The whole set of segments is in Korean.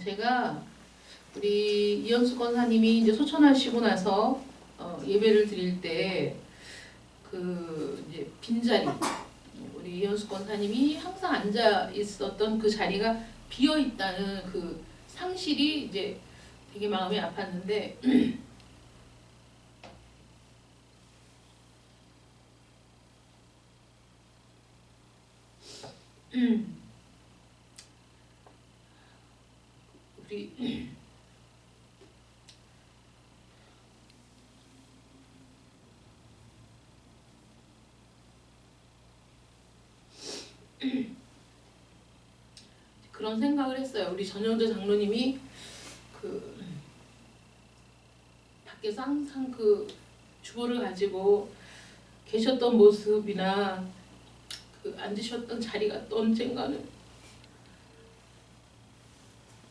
제가 우리 이현수 권사님이 이제 소천하시고 나서 예배를 드릴 때 그 이제 빈자리, 우리 이현수 권사님이 항상 앉아 있었던 그 자리가 비어 있다는 그 상실이 이제 되게 마음이 아팠는데 우리 그런 생각을 했어요. 우리 전영재 장로님이 그 밖에서 항상 그 주보를 가지고 계셨던 모습이나 그 앉으셨던 자리가 또 언젠가는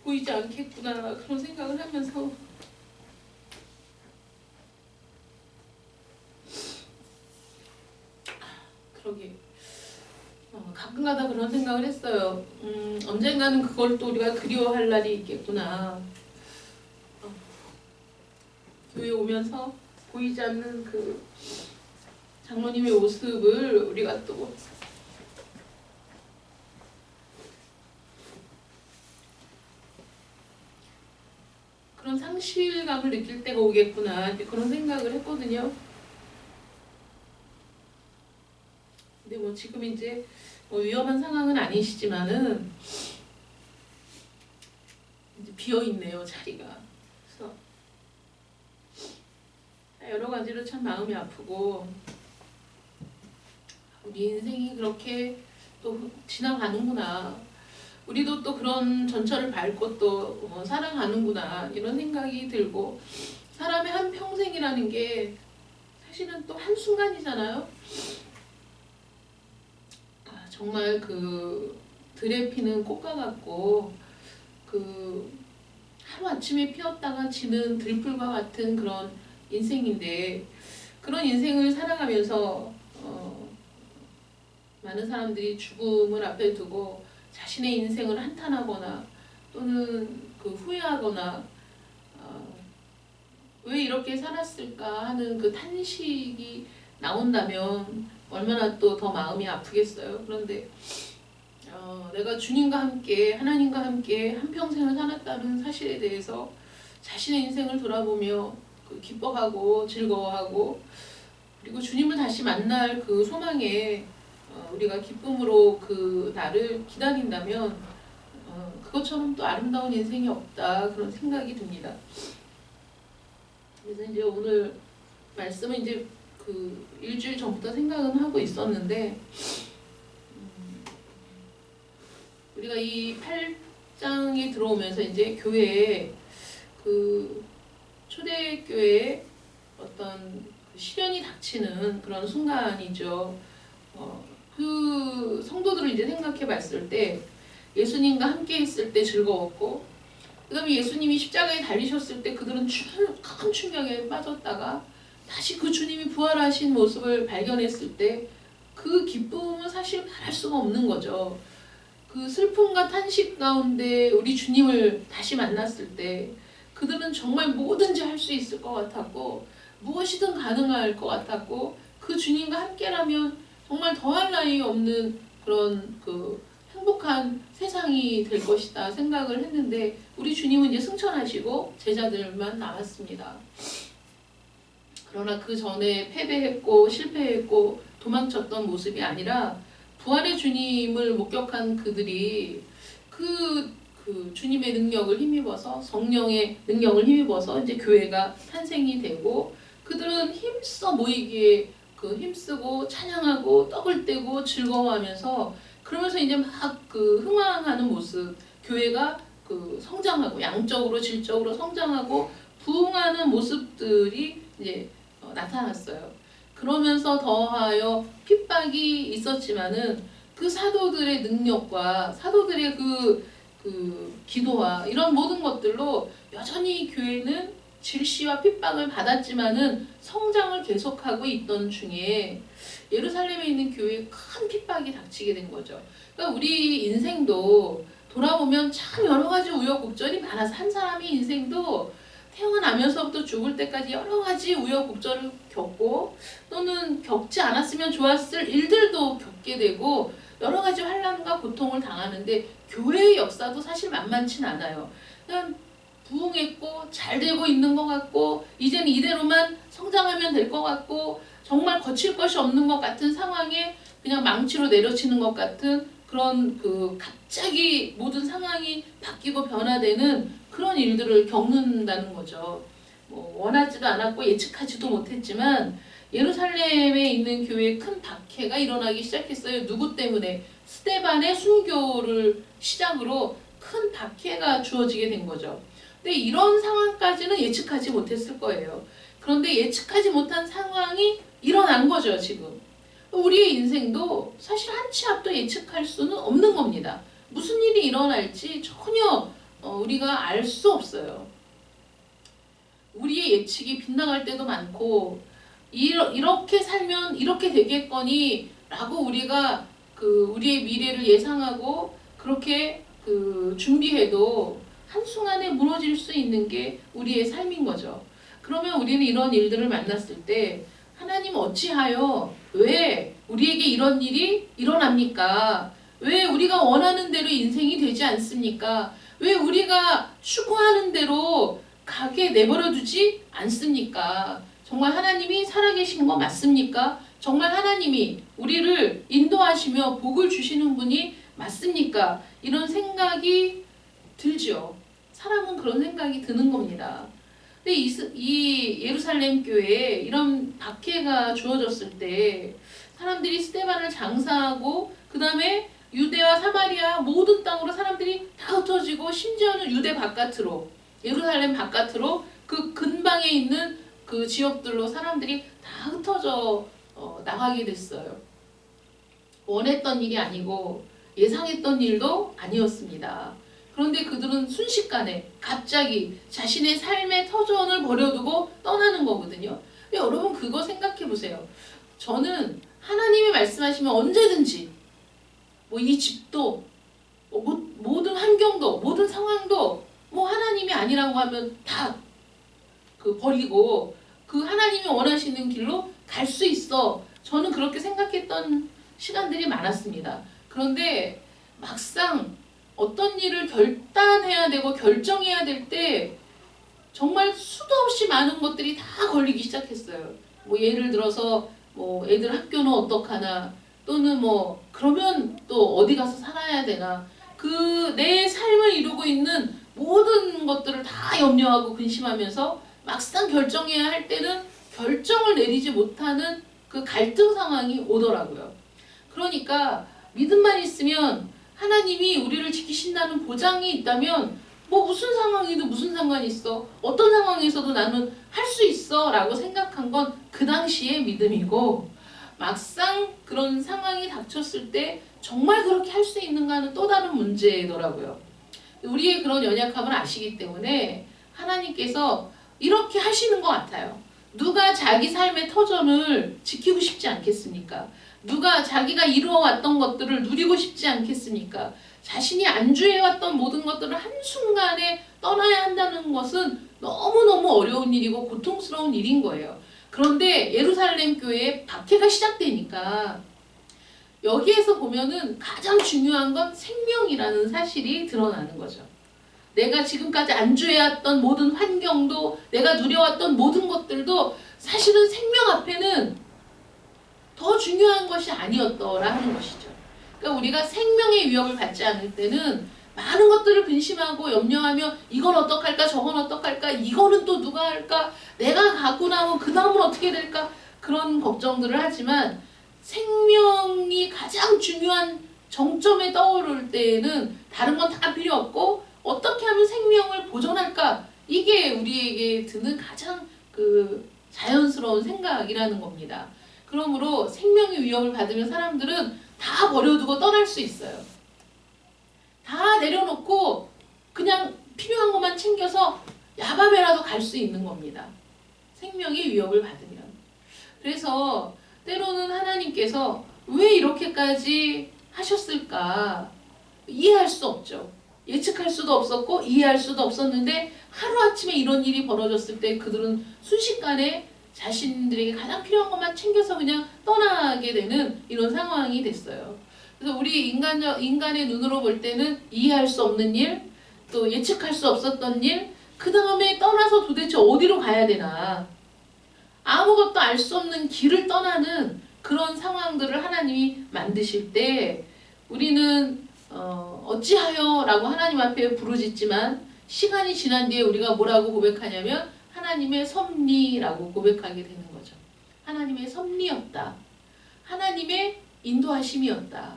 보이지 않겠구나, 그런 생각을 하면서 그러게 가끔가다 그런 생각을 했어요. 언젠가는 그걸 또 우리가 그리워할 날이 있겠구나. 교회 오면서 보이지 않는 그 장로님의 모습을 우리가 또 그런 상실감을 느낄 때가 오겠구나, 그런 생각을 했거든요. 근데 뭐 지금 이제 뭐 위험한 상황은 아니시지만은 이제 비어 있네요, 자리가. 그래서 여러 가지로 참 마음이 아프고, 우리 인생이 그렇게 또 지나가는구나, 우리도 또 그런 전철을 밟고 또 살아가는구나, 이런 생각이 들고, 사람의 한 평생이라는 게 사실은 또 한순간이잖아요. 정말 그 들에 피는 꽃과 같고, 그 하루아침에 피었다가 지는 들풀과 같은 그런 인생인데, 그런 인생을 살아가면서 많은 사람들이 죽음을 앞에 두고 자신의 인생을 한탄하거나 또는 그 후회하거나 왜 이렇게 살았을까 하는 그 탄식이 나온다면 얼마나 또 더 마음이 아프겠어요. 그런데 내가 주님과 함께, 하나님과 함께 한평생을 살았다는 사실에 대해서 자신의 인생을 돌아보며 그 기뻐하고 즐거워하고, 그리고 주님을 다시 만날 그 소망에 우리가 기쁨으로 그 날을 기다린다면 그것처럼 또 아름다운 인생이 없다, 그런 생각이 듭니다. 그래서 이제 오늘 말씀은 이제 그 일주일 전부터 생각은 하고 있었는데, 우리가 이 8장에 들어오면서 이제 교회에 그 초대교회에 어떤 시련이 닥치는 그런 순간이죠. 그 성도들을 이제 생각해 봤을 때 예수님과 함께 있을 때 즐거웠고, 그 다음에 예수님이 십자가에 달리셨을 때 그들은 큰 충격에 빠졌다가 다시 그 주님이 부활하신 모습을 발견했을 때 그 기쁨은 사실 말할 수가 없는 거죠. 그 슬픔과 탄식 가운데 우리 주님을 다시 만났을 때 그들은 정말 뭐든지 할 수 있을 것 같았고, 무엇이든 가능할 것 같았고, 그 주님과 함께라면 정말 더할 나위 없는 그런 그 행복한 세상이 될 것이다 생각을 했는데, 우리 주님은 이제 승천하시고 제자들만 남았습니다. 그러나 그 전에 패배했고 실패했고 도망쳤던 모습이 아니라 부활의 주님을 목격한 그들이 그 주님의 능력을 힘입어서, 성령의 능력을 힘입어서 이제 교회가 탄생이 되고, 그들은 힘써 모이기에 힘쓰고 찬양하고 떡을 떼고 즐거워하면서, 그러면서 이제 막 그 흥황하는 모습, 교회가 성장하고 양적으로 질적으로 성장하고 부흥하는 모습들이 이제 나타났어요. 그러면서 더하여 핍박이 있었지만은 그 사도들의 능력과 사도들의 그 기도와 이런 모든 것들로 여전히 교회는 질시와 핍박을 받았지만은 성장을 계속하고 있던 중에 예루살렘에 있는 교회에 큰 핍박이 닥치게 된 거죠. 그러니까 우리 인생도 돌아보면 참 여러 가지 우여곡절이 많아서 한 사람의 인생도 태어나면서부터 죽을 때까지 여러 가지 우여곡절을 겪고 또는 겪지 않았으면 좋았을 일들도 겪게 되고 여러 가지 환난과 고통을 당하는데 교회의 역사도 사실 만만치는 않아요. 그냥 부흥했고 잘 되고 있는 것 같고 이제는 이대로만 성장하면 될 것 같고 정말 거칠 것이 없는 것 같은 상황에 그냥 망치로 내려치는 것 같은 그런 갑자기 모든 상황이 바뀌고 변화되는 그런 일들을 겪는다는 거죠. 원하지도 않았고 예측하지도 못했지만 예루살렘에 있는 교회에 큰 박해가 일어나기 시작했어요. 누구 때문에? 스데반의 순교를 시작으로 큰 박해가 주어지게 된 거죠. 근데 이런 상황까지는 예측하지 못했을 거예요. 그런데 예측하지 못한 상황이 일어난 거죠, 지금. 우리의 인생도 사실 한 치 앞도 예측할 수는 없는 겁니다. 무슨 일이 일어날지 전혀 우리가 알 수 없어요. 우리의 예측이 빗나갈 때도 많고 이렇게 살면 이렇게 되겠거니 라고 우리가 우리의 미래를 예상하고 그렇게 준비해도 한순간에 무너질 수 있는 게 우리의 삶인 거죠. 그러면 우리는 이런 일들을 만났을 때 하나님 어찌하여 왜 우리에게 이런 일이 일어납니까? 왜 우리가 원하는 대로 인생이 되지 않습니까? 왜 우리가 추구하는 대로 가게 내버려 두지 않습니까? 정말 하나님이 살아계신 거 맞습니까? 정말 하나님이 우리를 인도하시며 복을 주시는 분이 맞습니까? 이런 생각이 들죠. 사람은 그런 생각이 드는 겁니다. 근데 이 예루살렘 교회에 이런 박해가 주어졌을 때 사람들이 스데반을 장사하고 그 다음에 유대와 사마리아 모든 땅으로 사람들이 다 흩어지고 심지어는 유대 바깥으로 예루살렘 바깥으로 그 근방에 있는 그 지역들로 사람들이 다 흩어져 나가게 됐어요. 원했던 일이 아니고 예상했던 일도 아니었습니다. 그런데 그들은 순식간에 갑자기 자신의 삶의 터전을 버려두고 떠나는 거거든요. 근데 여러분 그거 생각해 보세요. 저는 하나님이 말씀하시면 언제든지 이 집도 모든 환경도 모든 상황도 하나님이 아니라고 하면 다 버리고 하나님이 원하시는 길로 갈 수 있어. 저는 그렇게 생각했던 시간들이 많았습니다. 그런데 막상 어떤 일을 결단해야 되고 결정해야 될 때 정말 수도 없이 많은 것들이 다 걸리기 시작했어요. 예를 들어서 애들 학교는 어떡하나 또는 그러면 또 어디 가서 살아야 되나 내 삶을 이루고 있는 모든 것들을 다 염려하고 근심하면서 막상 결정해야 할 때는 결정을 내리지 못하는 그 갈등 상황이 오더라고요. 그러니까 믿음만 있으면 하나님이 우리를 지키신다는 보장이 있다면 무슨 상황이든 무슨 상관이 있어. 어떤 상황에서도 나는 할 수 있어 라고 생각한 건 그 당시의 믿음이고 막상 그런 상황이 닥쳤을 때 정말 그렇게 할 수 있는가는 또 다른 문제더라고요. 우리의 그런 연약함을 아시기 때문에 하나님께서 이렇게 하시는 것 같아요. 누가 자기 삶의 터전을 지키고 싶지 않겠습니까? 누가 자기가 이루어왔던 것들을 누리고 싶지 않겠습니까? 자신이 안주해왔던 모든 것들을 한순간에 떠나야 한다는 것은 너무너무 어려운 일이고 고통스러운 일인 거예요. 그런데 예루살렘 교회에 박해가 시작되니까 여기에서 보면은 가장 중요한 건 생명이라는 사실이 드러나는 거죠. 내가 지금까지 안주해왔던 모든 환경도 내가 누려왔던 모든 것들도 사실은 생명 앞에는 더 중요한 것이 아니었더라 하는 것이죠. 그러니까 우리가 생명의 위협을 받지 않을 때는 많은 것들을 근심하고 염려하며 이건 어떡할까 저건 어떡할까 이거는 또 누가 할까 내가 가고 나면 그 다음은 어떻게 될까 그런 걱정들을 하지만 생명이 가장 중요한 정점에 떠오를 때에는 다른 건 다 필요 없고 어떻게 하면 생명을 보존할까 이게 우리에게 드는 가장 자연스러운 생각이라는 겁니다. 그러므로 생명의 위협을 받으면 사람들은 다 버려두고 떠날 수 있어요. 다 내려놓고 그냥 필요한 것만 챙겨서 야밤에라도 갈 수 있는 겁니다. 생명의 위협을 받으면. 그래서 때로는 하나님께서 왜 이렇게까지 하셨을까 이해할 수 없죠. 예측할 수도 없었고 이해할 수도 없었는데 하루아침에 이런 일이 벌어졌을 때 그들은 순식간에 자신들에게 가장 필요한 것만 챙겨서 그냥 떠나게 되는 이런 상황이 됐어요. 그래서 우리 인간의 눈으로 볼 때는 이해할 수 없는 일, 또 예측할 수 없었던 일, 그 다음에 떠나서 도대체 어디로 가야 되나, 아무것도 알 수 없는 길을 떠나는 그런 상황들을 하나님이 만드실 때 우리는 어찌하여 라고 하나님 앞에 부르짖지만 시간이 지난 뒤에 우리가 뭐라고 고백하냐면 하나님의 섭리라고 고백하게 되는 거죠. 하나님의 섭리였다. 하나님의 인도하심이었다.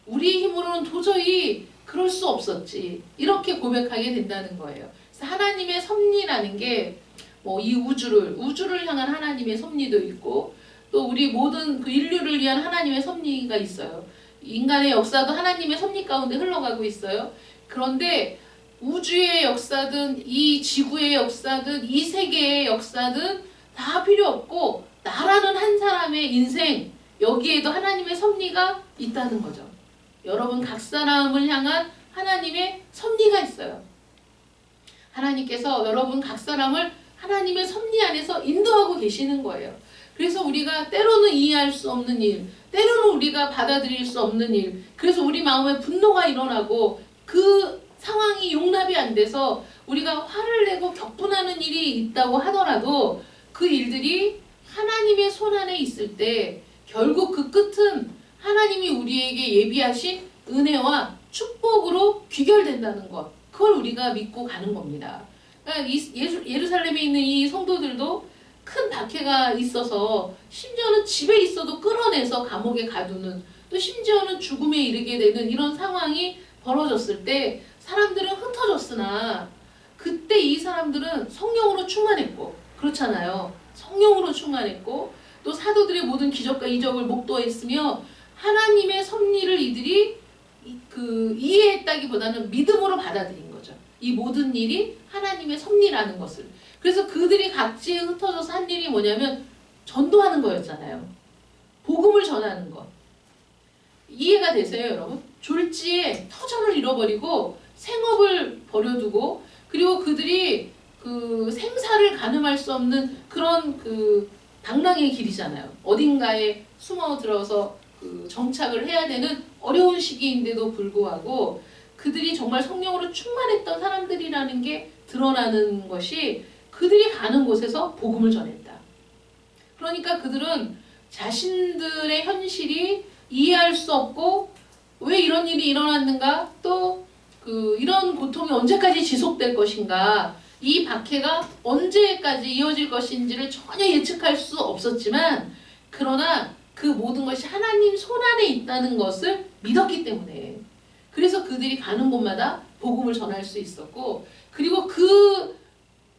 우리 힘으로는 도저히 그럴 수 없었지. 이렇게 고백하게 된다는 거예요. 그래서 하나님의 섭리라는 게 뭐 이 우주를 향한 하나님의 섭리도 있고 또 우리 모든 그 인류를 위한 하나님의 섭리가 있어요. 인간의 역사도 하나님의 섭리 가운데 흘러가고 있어요. 그런데 우주의 역사든 이 지구의 역사든 이 세계의 역사든 다 필요 없고 나라는 한 사람의 인생 여기에도 하나님의 섭리가 있다는 거죠. 여러분 각 사람을 향한 하나님의 섭리가 있어요. 하나님께서 여러분 각 사람을 하나님의 섭리 안에서 인도하고 계시는 거예요. 그래서 우리가 때로는 이해할 수 없는 일, 때로는 우리가 받아들일 수 없는 일, 그래서 우리 마음에 분노가 일어나고 그 상황이 용납이 안 돼서 우리가 화를 내고 격분하는 일이 있다고 하더라도 그 일들이 하나님의 손 안에 있을 때 결국 그 끝은 하나님이 우리에게 예비하신 은혜와 축복으로 귀결된다는 것, 그걸 우리가 믿고 가는 겁니다. 그러니까 예루살렘에 있는 이 성도들도 큰 박해가 있어서 심지어는 집에 있어도 끌어내서 감옥에 가두는, 또 심지어는 죽음에 이르게 되는 이런 상황이 벌어졌을 때 사람들은 흩어졌으나 그때 이 사람들은 성령으로 충만했고, 그렇잖아요. 성령으로 충만했고 또 사도들의 모든 기적과 이적을 목도했으며 하나님의 섭리를 이들이 이해했다기보다는 믿음으로 받아들인 거죠. 이 모든 일이 하나님의 섭리라는 것을. 그래서 그들이 각지에 흩어져서 한 일이 뭐냐면 전도하는 거였잖아요. 복음을 전하는 것. 이해가 되세요, 여러분? 졸지에 터전을 잃어버리고 생업을 버려두고, 그리고 그들이 그 생사를 가늠할 수 없는 그런 그 방랑의 길이잖아요. 어딘가에 숨어 들어서 그 정착을 해야 되는 어려운 시기인데도 불구하고 그들이 정말 성령으로 충만했던 사람들이라는 게 드러나는 것이 그들이 가는 곳에서 복음을 전했다. 그러니까 그들은 자신들의 현실이 이해할 수 없고 왜 이런 일이 일어났는가, 또 이런 고통이 언제까지 지속될 것인가, 이 박해가 언제까지 이어질 것인지를 전혀 예측할 수 없었지만, 그러나 그 모든 것이 하나님 손 안에 있다는 것을 믿었기 때문에, 그래서 그들이 가는 곳마다 복음을 전할 수 있었고, 그리고 그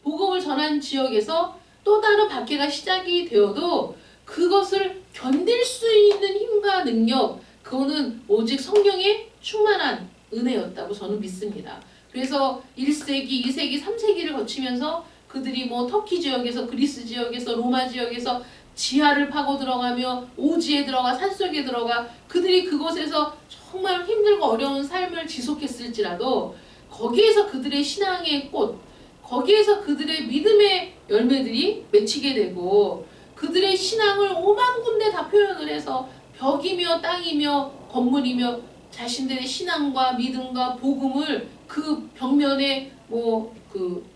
복음을 전한 지역에서 또 다른 박해가 시작이 되어도 그것을 견딜 수 있는 힘과 능력, 그거는 오직 성령의 충만한 은혜였다고 저는 믿습니다. 그래서 1세기, 2세기, 3세기를 거치면서 그들이 뭐 터키 지역에서, 그리스 지역에서, 로마 지역에서 지하를 파고 들어가며 오지에 들어가 산속에 들어가 그들이 그곳에서 정말 힘들고 어려운 삶을 지속했을지라도 거기에서 그들의 신앙의 꽃, 거기에서 그들의 믿음의 열매들이 맺히게 되고 그들의 신앙을 오만 군데 다 표현을 해서 벽이며 땅이며 건물이며 자신들의 신앙과 믿음과 복음을 그 벽면에 그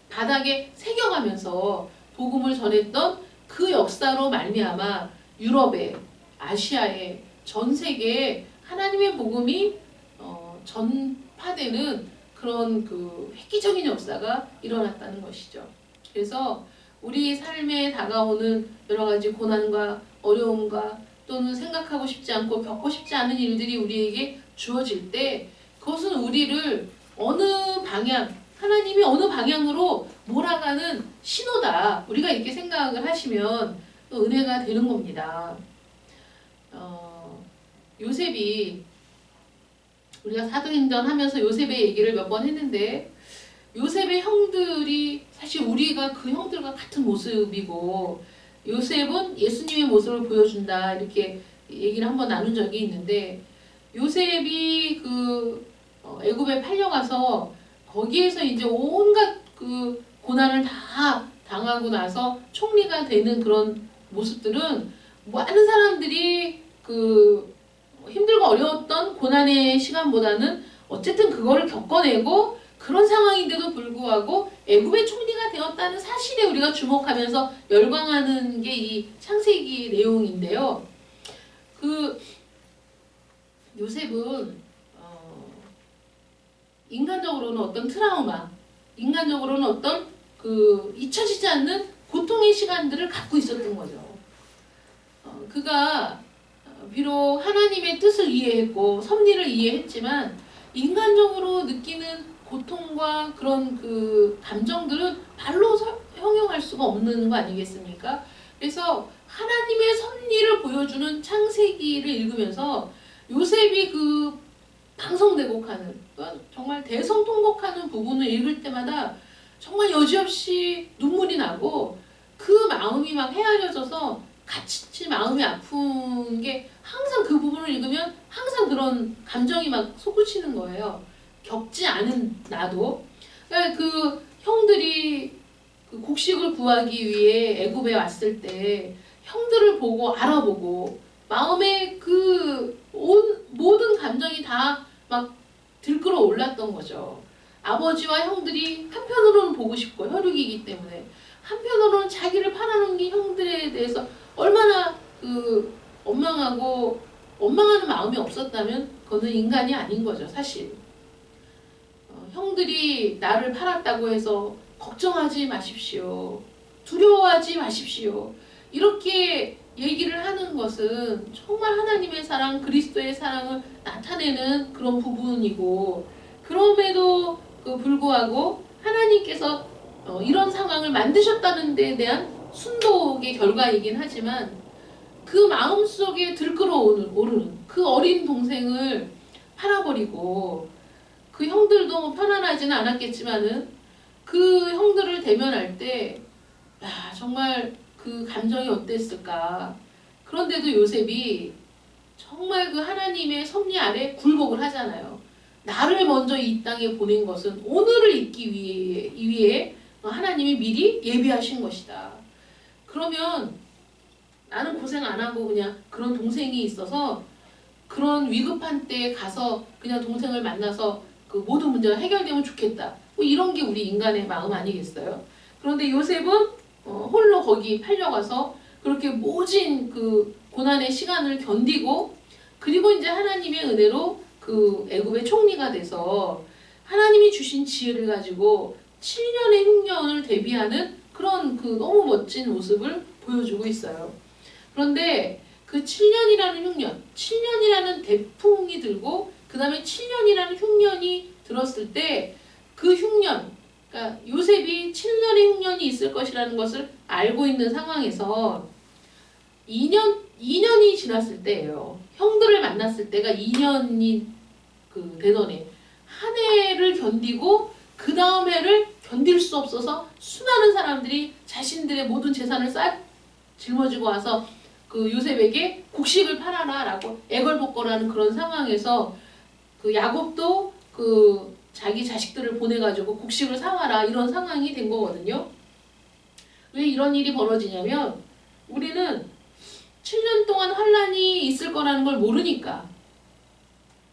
바닥에 새겨가면서 복음을 전했던 그 역사로 말미암아 유럽에, 아시아에, 전 세계에 하나님의 복음이 전파되는 그런 그 획기적인 역사가 일어났다는 것이죠. 그래서 우리 삶에 다가오는 여러 가지 고난과 어려움과 또는 생각하고 싶지 않고 겪고 싶지 않은 일들이 우리에게 주어질 때 그것은 우리를 어느 방향, 하나님이 어느 방향으로 몰아가는 신호다. 우리가 이렇게 생각을 하시면 또 은혜가 되는 겁니다. 요셉이, 우리가 사도행전 하면서 요셉의 얘기를 몇 번 했는데 요셉의 형들이 사실 우리가 그 형들과 같은 모습이고 요셉은 예수님의 모습을 보여준다 이렇게 얘기를 한번 나눈 적이 있는데 요셉이 애굽에 팔려가서 거기에서 이제 온갖 그 고난을 다 당하고 나서 총리가 되는 그런 모습들은 많은 사람들이 그 힘들고 어려웠던 고난의 시간보다는 어쨌든 그거를 겪어내고 그런 상황인데도 불구하고 애굽의 총리가 되었다는 사실에 우리가 주목하면서 열광하는 게 이 창세기 내용인데요. 그 요셉은 인간적으로는 어떤 트라우마, 인간적으로는 어떤 그 잊혀지지 않는 고통의 시간들을 갖고 있었던 거죠. 그가 비록 하나님의 뜻을 이해했고 섭리를 이해했지만 인간적으로 느끼는 고통과 그런 그 감정들은 발로 형용할 수가 없는 거 아니겠습니까? 그래서 하나님의 섭리를 보여주는 창세기를 읽으면서 요셉이 그 방송대곡하는 정말 대성통곡하는 부분을 읽을 때마다 정말 여지없이 눈물이 나고 그 마음이 막 헤아려져서 같이 마음이 아픈 게 항상 그 부분을 읽으면 항상 그런 감정이 막 솟구치는 거예요. 겪지 않은 나도. 그러니까 그 형들이 그 곡식을 구하기 위해 애굽에 왔을 때 형들을 보고 알아보고 마음에 그 모든 감정이 다 막 들끓어 올랐던 거죠. 아버지와 형들이 한편으로는 보고 싶고 혈육이기 때문에 한편으로는 자기를 팔아넘긴 형들에 대해서 얼마나 그 원망하는 마음이 없었다면 그거는 인간이 아닌 거죠, 사실. 형들이 나를 팔았다고 해서 걱정하지 마십시오. 두려워하지 마십시오. 이렇게 얘기를 하는 것은 정말 하나님의 사랑, 그리스도의 사랑을 나타내는 그런 부분이고 그럼에도 불구하고 하나님께서 이런 상황을 만드셨다는 데 대한 순독의 결과이긴 하지만 그 마음속에 들끓어오르는 그 어린 동생을 팔아버리고 그 형들도 편안하지는 않았겠지만은 그 형들을 대면할 때 정말 그 감정이 어땠을까. 그런데도 요셉이 정말 그 하나님의 섭리 아래 굴복을 하잖아요. 나를 먼저 이 땅에 보낸 것은 오늘을 잊기 위해 하나님이 미리 예비하신 것이다. 그러면 나는 고생 안 하고 그냥 그런 동생이 있어서 그런 위급한 때에 가서 그냥 동생을 만나서 그 모든 문제가 해결되면 좋겠다. 뭐 이런 게 우리 인간의 마음 아니겠어요? 그런데 요셉은 홀로 거기 팔려가서 그렇게 모진 그 고난의 시간을 견디고 그리고 이제 하나님의 은혜로 그 애굽의 총리가 돼서 하나님이 주신 지혜를 가지고 7년의 흉년을 대비하는 그런 그 너무 멋진 모습을 보여주고 있어요. 그런데 그 7년이라는 흉년, 7년이라는 대풍이 들고 그 다음에 7년이라는 흉년이 들었을 때 그 흉년, 그러니까 요셉이 7년의 흉년이 있을 것이라는 것을 알고 있는 상황에서 2년이 지났을 때예요. 형들을 만났을 때가 2년이 되던 해. 한 해를 견디고 그 다음 해를 견딜 수 없어서 수많은 사람들이 자신들의 모든 재산을 짊어지고 와서 그 요셉에게 곡식을 팔아라 라고 애걸복걸하는 그런 상황에서 그 야곱도 그 자기 자식들을 보내가지고 곡식을 사와라 이런 상황이 된 거거든요. 왜 이런 일이 벌어지냐면 우리는 7년 동안 환란이 있을 거라는 걸 모르니까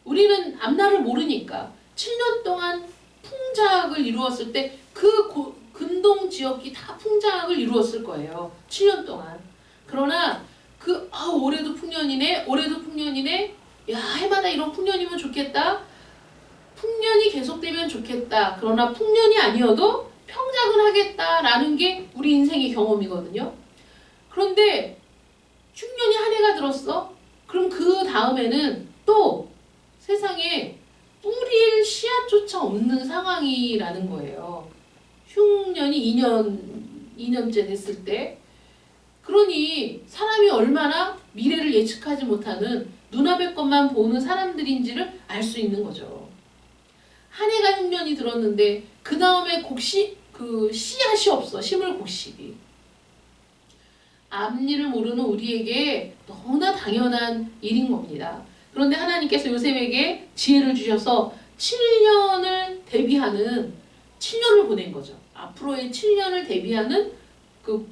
우리는 앞날을 모르니까 7년 동안 풍작을 이루었을 때 그 근동 지역이 다 풍작을 이루었을 거예요. 7년 동안. 그러나 올해도 풍년이네. 올해도 풍년이네. 야, 해마다 이런 풍년이면 좋겠다. 풍년이 계속되면 좋겠다. 그러나 풍년이 아니어도 평작을 하겠다라는 게 우리 인생의 경험이거든요. 그런데 흉년이 한 해가 들었어? 그럼 그 다음에는 또 세상에 뿌릴 씨앗조차 없는 상황이라는 거예요. 흉년이 2년째 됐을 때. 그러니 사람이 얼마나 미래를 예측하지 못하는 눈앞의 것만 보는 사람들인지를 알 수 있는 거죠. 한 해가 흉년이 들었는데 그 다음에 씨앗이 없어. 심을 곡식이. 앞일을 모르는 우리에게 너무나 당연한 일인 겁니다. 그런데 하나님께서 요셉에게 지혜를 주셔서 7년을 대비하는 7년을 보낸 거죠. 앞으로의 7년을 대비하는 그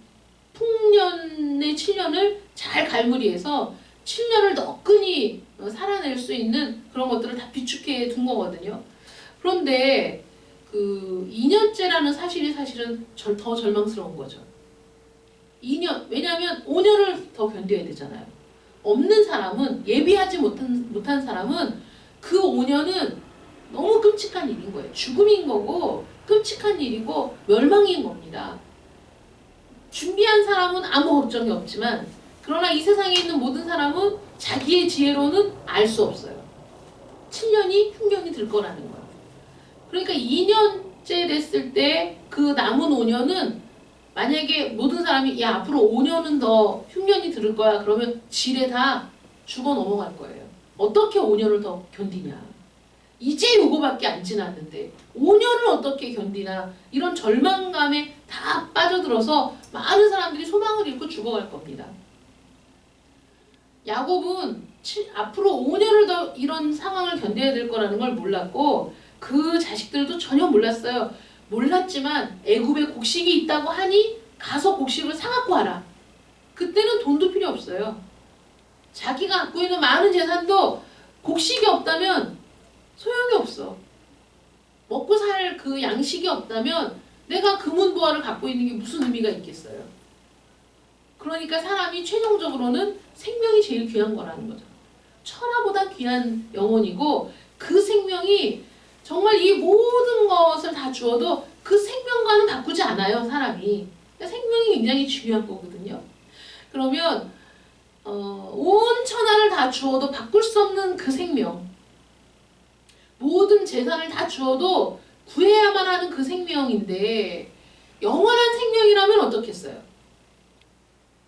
풍년의 7년을 잘 갈무리해서 7년을 너끈히 살아낼 수 있는 그런 것들을 다 비축해 둔 거거든요. 그런데 그 2년째라는 사실이 사실은 더 절망스러운 거죠. 2년, 왜냐하면 5년을 더 견뎌야 되잖아요. 없는 사람은, 예비하지 못한 사람은 그 5년은 너무 끔찍한 일인 거예요. 죽음인 거고 끔찍한 일이고 멸망인 겁니다. 준비한 사람은 아무 걱정이 없지만 그러나 이 세상에 있는 모든 사람은 자기의 지혜로는 알 수 없어요. 7년이 흉년이 들 거라는 거예요. 그러니까 2년째 됐을 때 그 남은 5년은 만약에 모든 사람이 야 앞으로 5년은 더 흉년이 들을 거야 그러면 지레 다 죽어 넘어갈 거예요. 어떻게 5년을 더 견디냐. 이제 요거밖에 안 지났는데 5년을 어떻게 견디나 이런 절망감에 다 빠져들어서 많은 사람들이 소망을 잃고 죽어갈 겁니다. 야곱은 앞으로 5년을 더 이런 상황을 견뎌야 될 거라는 걸 몰랐고 그 자식들도 전혀 몰랐어요. 몰랐지만 애굽에 곡식이 있다고 하니 가서 곡식을 사갖고 와라. 그때는 돈도 필요 없어요. 자기가 갖고 있는 많은 재산도 곡식이 없다면 소용이 없어. 먹고 살 그 양식이 없다면 내가 금은보화를 갖고 있는 게 무슨 의미가 있겠어요. 그러니까 사람이 최종적으로는 생명이 제일 귀한 거라는 거죠. 천하보다 귀한 영혼이고 그 생명이 정말 이 모든 것을 다 주어도 그 생명과는 바꾸지 않아요, 사람이. 그러니까 생명이 굉장히 중요한 거거든요. 그러면 온 천하를 다 주어도 바꿀 수 없는 그 생명, 모든 재산을 다 주어도 구해야만 하는 그 생명인데 영원한 생명이라면 어떻겠어요?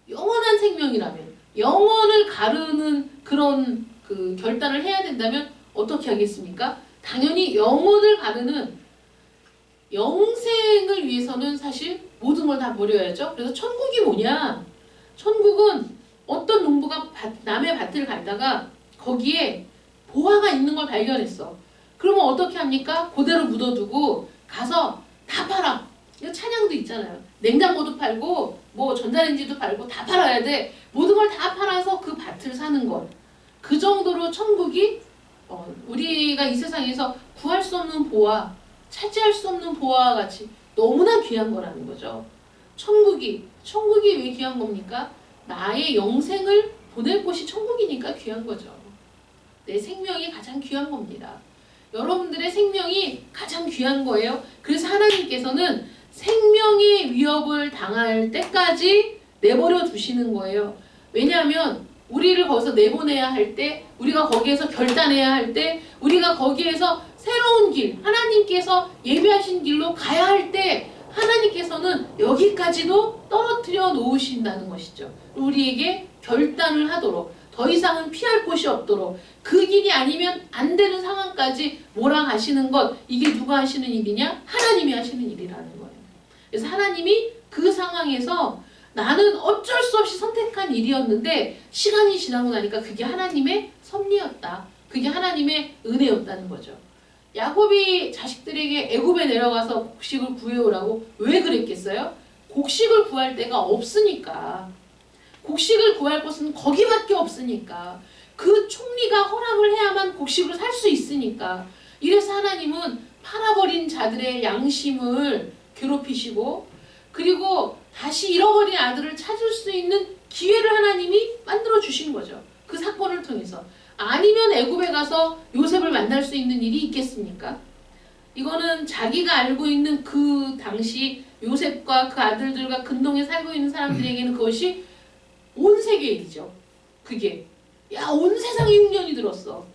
영원한 생명이라면 영원을 가르는 그런 그 결단을 해야 된다면 어떻게 하겠습니까? 당연히 영혼을 가르는 영생을 위해서는 사실 모든 걸 다 버려야죠. 그래서 천국이 뭐냐? 천국은 어떤 농부가 남의 밭을 갈다가 거기에 보화가 있는 걸 발견했어. 그러면 어떻게 합니까? 그대로 묻어두고 가서 다 팔아. 이거 찬양도 있잖아요. 냉장고도 팔고 뭐 전자레인지도 팔고 다 팔아야 돼. 모든 걸 다 팔아서 그 밭을 사는 것. 그 정도로 천국이 우리가 이 세상에서 구할 수 없는 보화, 차지할 수 없는 보화와 같이 너무나 귀한 거라는 거죠. 천국이 왜 귀한 겁니까? 나의 영생을 보낼 곳이 천국이니까 귀한 거죠. 내 생명이 가장 귀한 겁니다. 여러분들의 생명이 가장 귀한 거예요. 그래서 하나님께서는 생명의 위협을 당할 때까지 내버려 두시는 거예요. 왜냐하면 우리를 거기서 내보내야 할 때, 우리가 거기에서 결단해야 할 때, 우리가 거기에서 새로운 길, 하나님께서 예비하신 길로 가야 할 때 하나님께서는 여기까지도 떨어뜨려 놓으신다는 것이죠. 우리에게 결단을 하도록, 더 이상은 피할 곳이 없도록, 그 길이 아니면 안 되는 상황까지 몰아가시는 것, 이게 누가 하시는 일이냐? 하나님이 하시는 일이라는 거예요. 그래서 하나님이 그 상황에서 나는 어쩔 수 없이 선택한 일이었는데 시간이 지나고 나니까 그게 하나님의 섭리였다. 그게 하나님의 은혜였다는 거죠. 야곱이 자식들에게 애굽에 내려가서 곡식을 구해오라고 왜 그랬겠어요? 곡식을 구할 데가 없으니까. 곡식을 구할 곳은 거기밖에 없으니까. 그 총리가 허락을 해야만 곡식을 살 수 있으니까. 이래서 하나님은 팔아버린 자들의 양심을 괴롭히시고 그리고 다시 잃어버린 아들을 찾을 수 있는 기회를 하나님이 만들어 주신 거죠. 그 사건을 통해서. 아니면 애굽에 가서 요셉을 만날 수 있는 일이 있겠습니까? 이거는 자기가 알고 있는 그 당시 요셉과 그 아들들과 근동에 살고 있는 사람들에게는 그것이 온 세계의 일이죠. 그게 온 세상에 흉년이 들었어.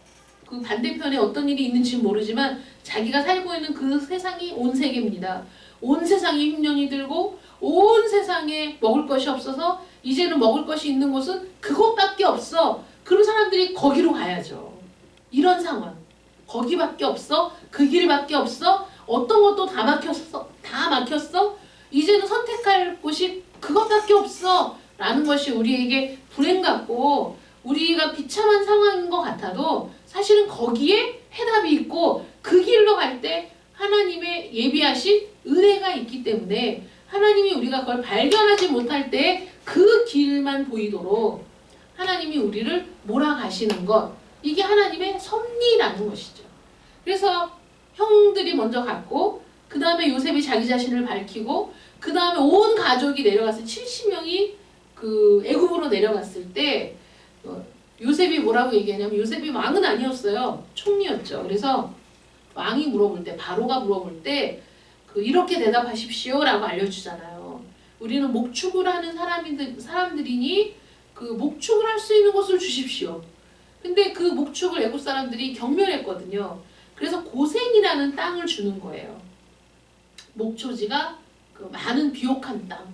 그 반대편에 어떤 일이 있는지는 모르지만 자기가 살고 있는 그 세상이 온 세계입니다. 온 세상에 흉년이 들고 온 세상에 먹을 것이 없어서 이제는 먹을 것이 있는 곳은 그것밖에 없어. 그럼 사람들이 거기로 가야죠. 이런 상황. 거기밖에 없어. 그 길밖에 없어. 어떤 것도 다 막혔어. 다 막혔어. 이제는 선택할 곳이 그것밖에 없어. 라는 것이 우리에게 불행 같고 우리가 비참한 상황인 것 같아도 사실은 거기에 해답이 있고 그 길로 갈 때 하나님의 예비하신 은혜가 있기 때문에 하나님이 우리가 그걸 발견하지 못할 때 그 길만 보이도록 하나님이 우리를 몰아가시는 것, 이게 하나님의 섭리라는 것이죠. 그래서 형들이 먼저 갔고 그 다음에 요셉이 자기 자신을 밝히고 그 다음에 온 가족이 내려갔을 70명이 그 애굽으로 내려갔을 때 요셉이 뭐라고 얘기하냐면, 요셉이 왕은 아니었어요. 총리였죠. 그래서 왕이 물어볼 때, 바로가 물어볼 때 이렇게 대답하십시오라고 알려주잖아요. 우리는 목축을 하는 사람들이니 그 목축을 할 수 있는 것을 주십시오. 근데 그 목축을 애굽 사람들이 경멸했거든요. 그래서 고센이라는 땅을 주는 거예요. 목초지가 그 많은 비옥한 땅.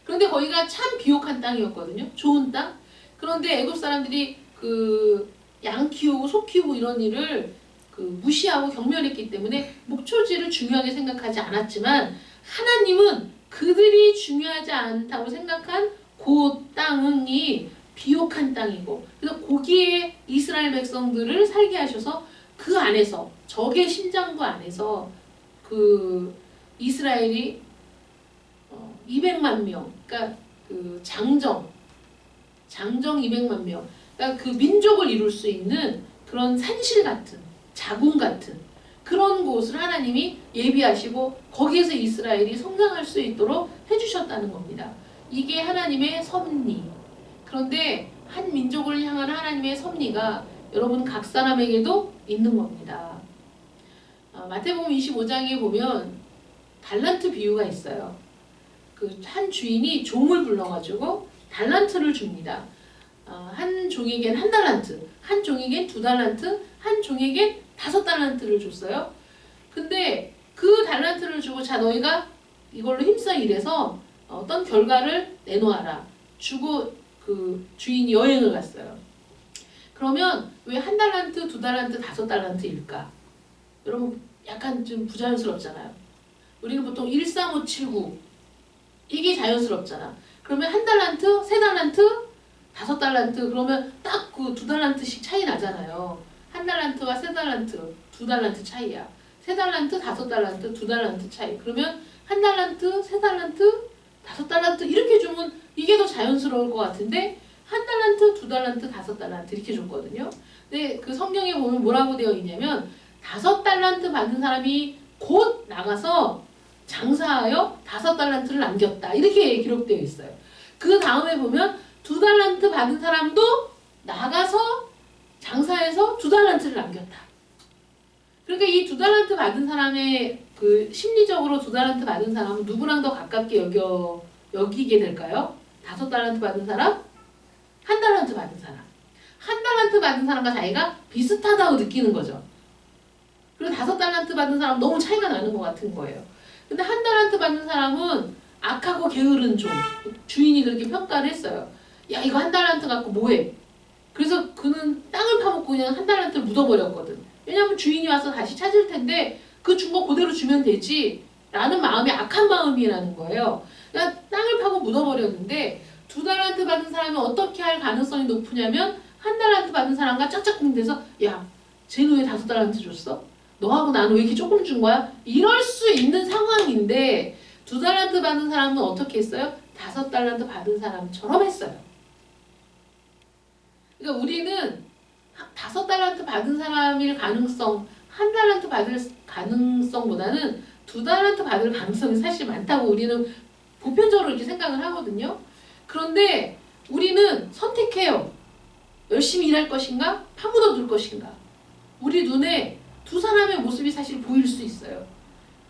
그런데 거기가 참 비옥한 땅이었거든요. 좋은 땅. 그런데 애굽 사람들이 그 양 키우고 소 키우고 이런 일을 그 무시하고 경멸했기 때문에 목초지를 중요하게 생각하지 않았지만, 하나님은 그들이 중요하지 않다고 생각한 그 땅이 비옥한 땅이고, 그래서 거기에 이스라엘 백성들을 살게 하셔서 그 안에서, 적의 심장부 안에서 그 이스라엘이 200만 명, 그러니까 그 장정 200만 명, 그러니까 그 민족을 이룰 수 있는 그런 산실 같은, 자궁 같은 그런 곳을 하나님이 예비하시고 거기에서 이스라엘이 성장할 수 있도록 해주셨다는 겁니다. 이게 하나님의 섭리. 그런데 한 민족을 향한 하나님의 섭리가 여러분 각 사람에게도 있는 겁니다. 마태복음 25장에 보면 달란트 비유가 있어요. 그 한 주인이 종을 불러가지고 달란트를 줍니다. 한 종에겐 1달란트, 한 종에겐 2달란트, 한 종에겐 5달란트를 줬어요. 근데 그 달란트를 주고, 자 너희가 이걸로 힘써 일해서 어떤 결과를 내놓아라 주고 그 주인이 여행을 갔어요. 그러면 왜 1달란트, 2달란트, 5달란트일까? 여러분 약간 좀 부자연스럽잖아요. 우리는 보통 13579 이게 자연스럽잖아. 그러면 1달란트, 3달란트, 5달란트, 그러면 딱 그 2달란트씩 차이 나잖아요. 1달란트와 3달란트, 2달란트 차이야. 3달란트, 5달란트, 2달란트 차이. 그러면 1달란트, 3달란트, 5달란트 이렇게 주면 이게 더 자연스러울 것 같은데, 1달란트, 2달란트, 5달란트 이렇게 줬거든요. 근데 그 성경에 보면 뭐라고 되어 있냐면, 5달란트 받은 사람이 곧 나가서 장사하여 5달란트를 남겼다, 이렇게 기록되어 있어요. 그 다음에 보면 2달란트 받은 사람도 나가서 장사해서 2달란트를 남겼다. 그러니까 이 2달란트 받은 사람의 그 심리적으로 2달란트 받은 사람은 누구랑 더 가깝게 여기게 될까요? 5달란트 받은 사람? 1달란트 받은 사람. 1달란트 받은 사람과 자기가 비슷하다고 느끼는 거죠. 그리고 5달란트 받은 사람 너무 차이가 나는 것 같은 거예요. 근데 1달란트 받은 사람은 악하고 게으른 종, 주인이 그렇게 평가를 했어요. 야 이거 1달란트 갖고 뭐해? 그래서 그는 땅을 파먹고 그냥 1달란트를 묻어버렸거든. 왜냐하면 주인이 와서 다시 찾을 텐데 그 준 거 그대로 주면 되지 라는 마음이 악한 마음이라는 거예요. 그러니까 땅을 파고 묻어버렸는데, 2달란트 받은 사람이 어떻게 할 가능성이 높으냐면, 1달란트 받은 사람과 짝짝꿍 돼서 야 쟤는 왜 5달란트 줬어? 너하고 나는 왜 이렇게 조금 준 거야? 이럴 수 있는 상황인데, 2달란트 받은 사람은 어떻게 했어요? 5달란트 받은 사람처럼 했어요. 그러니까 우리는 5달란트 받은 사람일 가능성, 1달란트 받을 가능성보다는 2달란트 받을 가능성이 사실 많다고 우리는 보편적으로 이렇게 생각을 하거든요. 그런데 우리는 선택해요. 열심히 일할 것인가? 파묻어둘 것인가? 우리 눈에 두 사람의 모습이 사실 보일 수 있어요.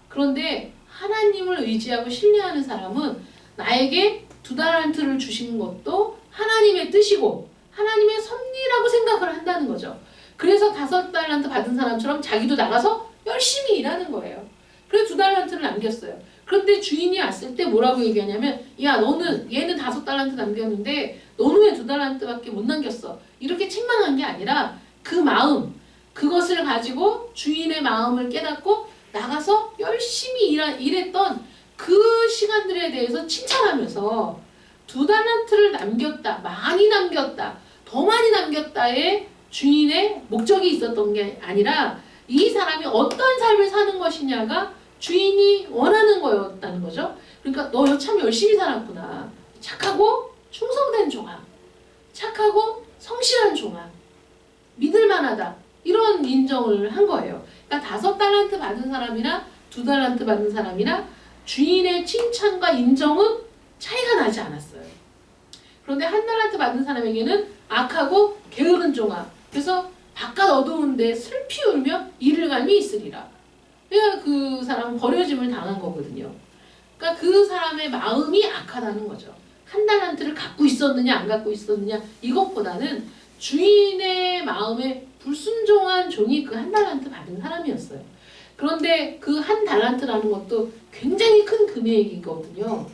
그런데 하나님을 의지하고 신뢰하는 사람은 나에게 2달란트를 주신 것도 하나님의 뜻이고 하나님의 섭리라고 생각을 한다는 거죠. 그래서 5달란트 받은 사람처럼 자기도 나가서 열심히 일하는 거예요. 그래서 2달란트를 남겼어요. 그런데 주인이 왔을 때 뭐라고 얘기하냐면, 야 너는, 얘는 5달란트 남겼는데 너는 왜 2달란트밖에 못 남겼어? 이렇게 책망한 게 아니라 그 마음, 그것을 가지고 주인의 마음을 깨닫고 나가서 열심히 일했던 그 시간들에 대해서 칭찬하면서 2달란트를 남겼다, 많이 남겼다, 더 많이 남겼다에 주인의 목적이 있었던 게 아니라 이 사람이 어떤 삶을 사는 것이냐가 주인이 원하는 거였다는 거죠. 그러니까 너 참 열심히 살았구나. 착하고 충성된 종아. 착하고 성실한 종아. 믿을만하다. 이런 인정을 한 거예요. 그러니까 5달란트 받은 사람이나 2달란트 받은 사람이나 주인의 칭찬과 인정은 차이가 나지 않았어요. 그런데 1달란트 받은 사람에게는 악하고 게으른 종아. 그래서 바깥 어두운데 슬피 울며 이를감이 있으리라. 그러니까 그 사람은 버려짐을 당한 거거든요. 그러니까 그 사람의 마음이 악하다는 거죠. 1달란트를 갖고 있었느냐 안 갖고 있었느냐 이것보다는 주인의 마음에 불순종한 종이 그 1달란트 받은 사람이었어요. 그런데 그 1달란트라는 것도 굉장히 큰 금액이거든요.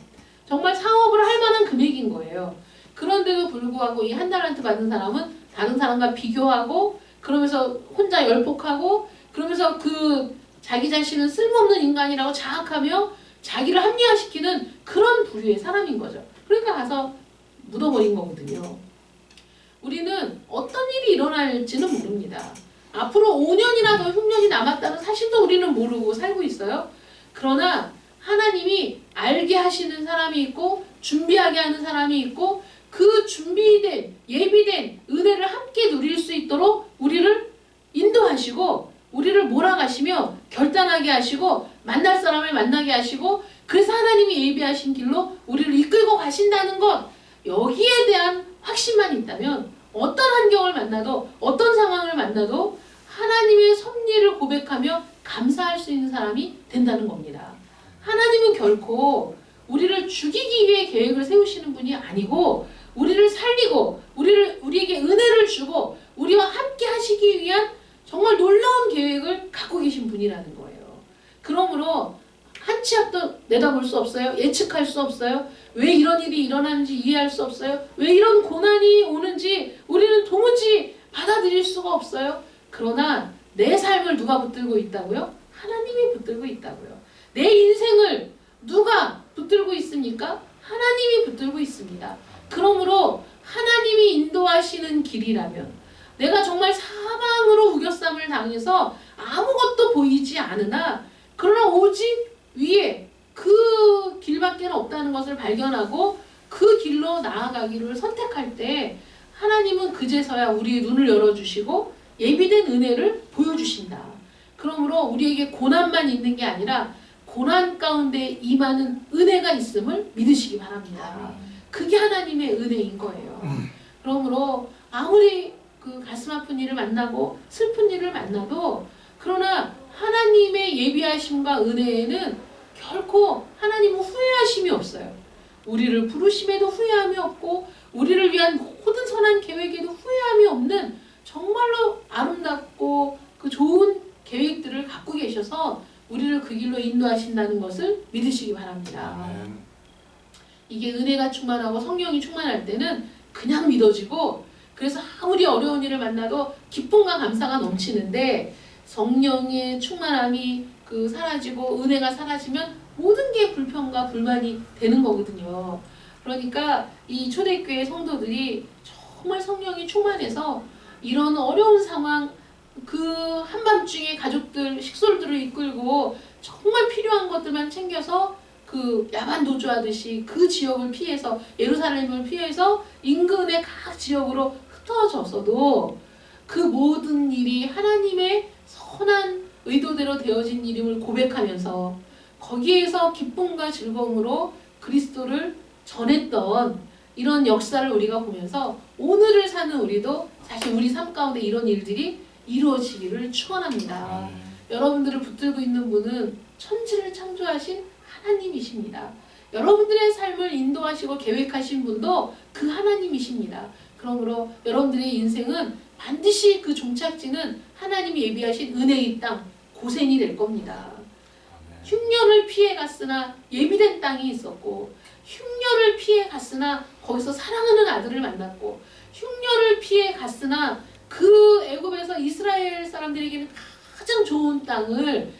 정말 사업을 할 만한 금액인 거예요. 그런데도 불구하고 이 1달란트 받은 사람은 다른 사람과 비교하고 그러면서 혼자 열폭하고 그러면서 그 자기 자신은 쓸모없는 인간이라고 자학하며 자기를 합리화시키는 그런 부류의 사람인 거죠. 그러니까 가서 묻어버린 거거든요. 우리는 어떤 일이 일어날지는 모릅니다. 앞으로 5년이나 더 흉년이 남았다는 사실도 우리는 모르고 살고 있어요. 그러나 하나님이 알게 하시는 사람이 있고 준비하게 하는 사람이 있고 그 준비된 예비된 은혜를 함께 누릴 수 있도록 우리를 인도하시고 우리를 몰아가시며 결단하게 하시고 만날 사람을 만나게 하시고 그래서 하나님이 예비하신 길로 우리를 이끌고 가신다는 것, 여기에 대한 확신만 있다면 어떤 환경을 만나도 어떤 상황을 만나도 하나님의 섭리를 고백하며 감사할 수 있는 사람이 된다는 겁니다. 하나님은 결코 우리를 죽이기 위해 계획을 세우시는 분이 아니고 우리를 살리고 우리에게 은혜를 주고 우리와 함께 하시기 위한 정말 놀라운 계획을 갖고 계신 분이라는 거예요. 그러므로 한 치 앞도 내다볼 수 없어요. 예측할 수 없어요. 왜 이런 일이 일어나는지 이해할 수 없어요. 왜 이런 고난이 오는지 우리는 도무지 받아들일 수가 없어요. 그러나 내 삶을 누가 붙들고 있다고요? 하나님이 붙들고 있다고요. 내 인생을 누가 붙들고 있습니까? 하나님이 붙들고 있습니다. 그러므로 하나님이 인도하시는 길이라면 내가 정말 사방으로 우겨쌈을 당해서 아무것도 보이지 않으나 그러나 오직 위에 그 길밖에 없다는 것을 발견하고 그 길로 나아가기를 선택할 때 하나님은 그제서야 우리의 눈을 열어주시고 예비된 은혜를 보여주신다. 그러므로 우리에게 고난만 있는 게 아니라 고난 가운데 임하는 은혜가 있음을 믿으시기 바랍니다. 그게 하나님의 은혜인 거예요. 그러므로 아무리 그 가슴 아픈 일을 만나고 슬픈 일을 만나도 그러나 하나님의 예비하심과 은혜에는 결코 하나님은 후회하심이 없어요. 우리를 부르심에도 후회함이 없고 우리를 위한 모든 선한 계획에도 후회함이 없는 정말로 아름답고 그 좋은 계획들을 갖고 계셔서 우리를 그 길로 인도하신다는 것을 믿으시기 바랍니다. 이게 은혜가 충만하고 성령이 충만할 때는 그냥 믿어지고 그래서 아무리 어려운 일을 만나도 기쁨과 감사가 넘치는데 성령의 충만함이 사라지고 은혜가 사라지면 모든 게 불평과 불만이 되는 거거든요. 그러니까 이 초대교회 성도들이 정말 성령이 충만해서 이런 어려운 상황 그 한밤중에 가족들 식솔들을 이끌고 정말 필요한 것들만 챙겨서 그 야만 도주하듯이 그 지역을 피해서 예루살렘을 피해서 인근의 각 지역으로 흩어졌어도 그 모든 일이 하나님의 선한 의도대로 되어진 일임을 고백하면서 거기에서 기쁨과 즐거움으로 그리스도를 전했던 이런 역사를 우리가 보면서 오늘을 사는 우리도 사실 우리 삶 가운데 이런 일들이 이루어지기를 축원합니다. 여러분들을 붙들고 있는 분은 천지를 창조하신 하나님이십니다. 여러분들의 삶을 인도하시고 계획하신 분도 그 하나님이십니다. 그러므로 여러분들의 인생은 반드시 그 종착지는 하나님이 예비하신 은혜의 땅 고센이 될 겁니다. 흉년을 피해 갔으나 예비된 땅이 있었고 흉년을 피해 갔으나 거기서 사랑하는 아들을 만났고 흉년을 피해 갔으나 그 애굽에서 이스라엘 사람들에게는 가장 좋은 땅을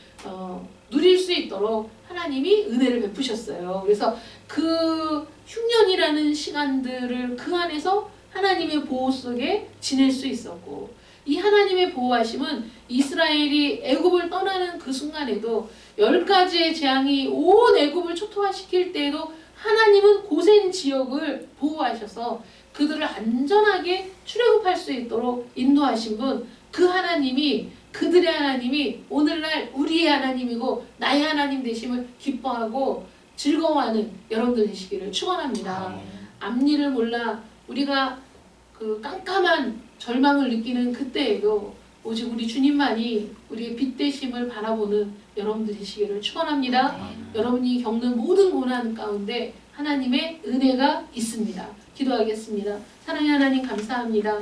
누릴 수 있도록 하나님이 은혜를 베푸셨어요. 그래서 그 흉년이라는 시간들을 그 안에서 하나님의 보호 속에 지낼 수 있었고 이 하나님의 보호하심은 이스라엘이 애굽을 떠나는 그 순간에도 10가지의 재앙이 온 애굽을 초토화시킬 때에도 하나님은 고센 지역을 보호하셔서 그들을 안전하게 출애굽할 수 있도록 인도하신 분, 그 하나님이, 그들의 하나님이 오늘날 우리의 하나님이고 나의 하나님 되심을 기뻐하고 즐거워하는 여러분들 되시기를 축원합니다. 앞일을 몰라 우리가 그 깜깜한 절망을 느끼는 그때에도 오직 우리 주님만이 우리의 빛 되심을 바라보는 여러분들 되시기를 축원합니다. 여러분이 겪는 모든 고난 가운데 하나님의 은혜가 있습니다. 기도하겠습니다. 사랑의 하나님 감사합니다.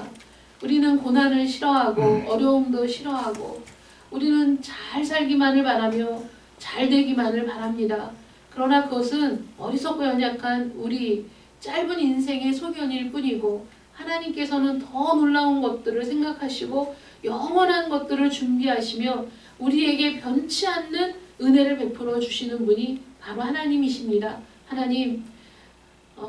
우리는 고난을 싫어하고 어려움도 싫어하고 우리는 잘 살기만을 바라며 잘 되기만을 바랍니다. 그러나 그것은 어리석고 연약한 우리 짧은 인생의 소견일 뿐이고 하나님께서는 더 놀라운 것들을 생각하시고 영원한 것들을 준비하시며 우리에게 변치 않는 은혜를 베풀어 주시는 분이 바로 하나님이십니다. 하나님,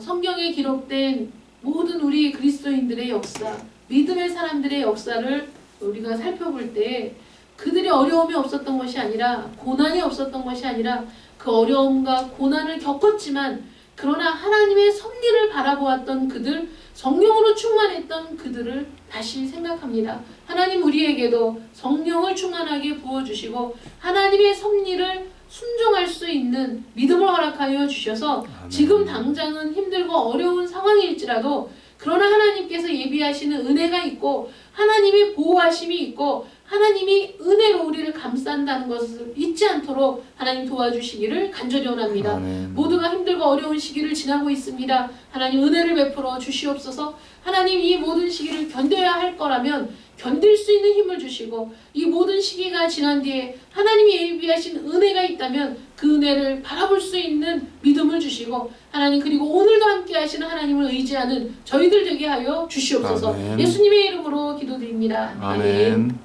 성경에 기록된 모든 우리 그리스도인들의 역사, 믿음의 사람들의 역사를 우리가 살펴볼 때 그들이 어려움이 없었던 것이 아니라 고난이 없었던 것이 아니라 그 어려움과 고난을 겪었지만 그러나 하나님의 섭리를 바라보았던 그들, 성령으로 충만했던 그들을 다시 생각합니다. 하나님 우리에게도 성령을 충만하게 부어주시고 하나님의 섭리를 순종할 수 있는 믿음을 허락하여 주셔서 지금 당장은 힘들고 어려운 상황일지라도 그러나 하나님께서 예비하시는 은혜가 있고 하나님의 보호하심이 있고 하나님이 은혜로 우리를 감싼다는 것을 잊지 않도록 하나님 도와주시기를 간절히 원합니다. 모두가 힘들고 어려운 시기를 지나고 있습니다. 하나님 은혜를 베풀어 주시옵소서. 하나님 이 모든 시기를 견뎌야 할 거라면 견딜 수 있는 힘을 주시고 이 모든 시기가 지난 뒤에 하나님이 예비하신 은혜가 있다면 그 은혜를 바라볼 수 있는 믿음을 주시고 하나님 그리고 오늘도 함께 하시는 하나님을 의지하는 저희들 되게 하여 주시옵소서. 아멘. 예수님의 이름으로 기도드립니다. 아멘. 아멘.